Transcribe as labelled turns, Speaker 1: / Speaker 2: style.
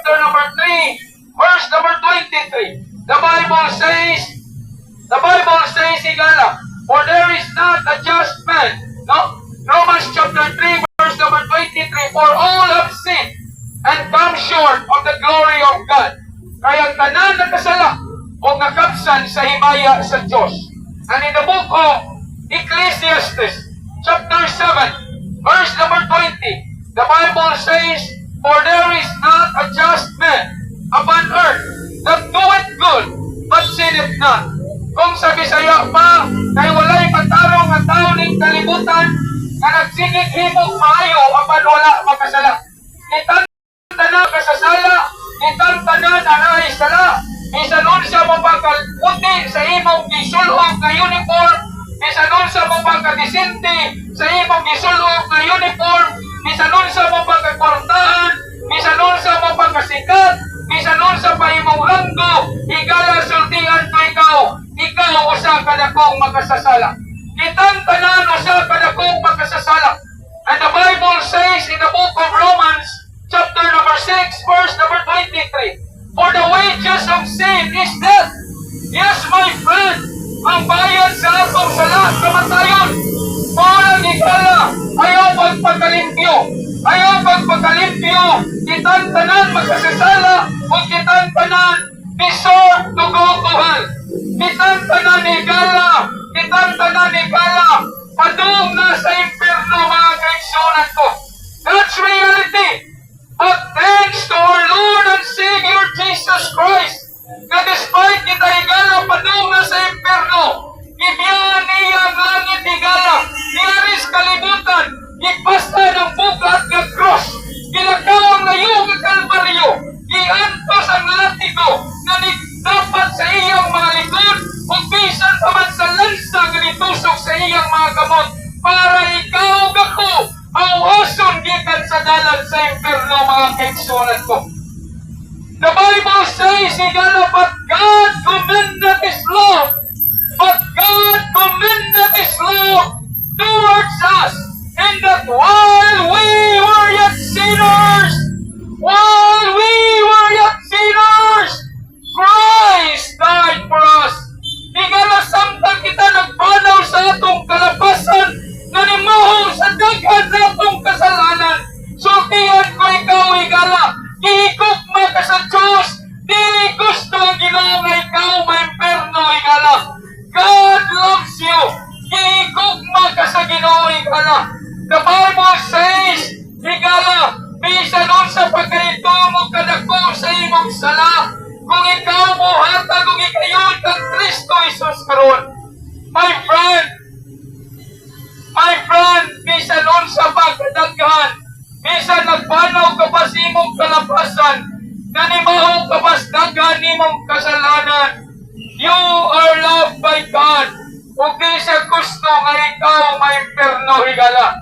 Speaker 1: chapter number 3, verse number 23. The Bible says, higala, for there is not a just man. No? Romans chapter 3, verse number 23, for all have sinned and come short of the glory of God. Kaya tanan nakasala o nakapsan sa himaya sa Diyos. And in the book of Ecclesiastes, chapter 7, verse number 20, the Bible says, for there is not a just man upon earth that doeth good, but sinneth not. Kung sa Bisaya pa, kay walay matarong ang tao ning kalibutan, na nagsigig himog maayo apan wala makasala. Kitang tanan kasasala, kitang tanan anay sala, bisan unsa mo pagkalputi sa imong gisulhog nga uniform, bisan unsa mo pagkadisente sa imong gisulhog nga uniform, bisan unsa mo pagkakwartahan, bisan unsa mo pagkasikat, bisan unsa pa imong ranggo, higala sultian ko ikaw usa ka dakong makasasala. Kitang tanan usa ka dakong makasasala. And the Bible says in the book of Romans, chapter number 6, verse number 23, for the wages of sin is death. Yes, my friend, ang bayad sa atong sala, kamatayon. Parang higala, ayaw pagpagalimpyo, kitang tanan makasasala, o kitang tanan deserve to go to hell. Kitang tanan higala, padung na sa impyerno, mga kaigsunan ko. That's reality. But thanks to our Lord and Savior Jesus Christ, na despite kita higala, padung na sa impyerno, ibiyan niya ang langit higala, niyaris kalibutan, ipasta ng bugat ng cross, ginagaw ang layong ng Kalbaryo, iantos ang latigo, na dapat sa iyang mga likod, kung bisan pa man sa lansa, ganitusok sa iyang mga gamot, para ikaw gako, ang oson gikan sa dalan sa impyerno, mga kaigsunan ko. The Bible says, higala, but God commendeth His love towards us, in that while we were yet sinners, Christ died for us. Higala, samtang kita nagpanaw sa atong kalapasan, nanimuhong sa daghan sa atong kasalanan, sultihan ko ikaw, higala, ihigugma ka sa Diyos, di gusto ang Ginoo nga ikaw maimperno, higala. God loves you, ihigugma ka sa Ginoo, higala. The Bible says, higala, bisan unsa pagkahitungo kadako sa imong sala, kung ikaw mo hatag kung ikayon kang Kristo Jesus karon. My friend, bisan unsa pagkadaghan, bisan nagpanaw ka pa sa imong kalapasan, nanimahong ka pa sa daghan imong kasalanan, you are loved by God. Ug di siya gusto nga ikaw maimperno, higala.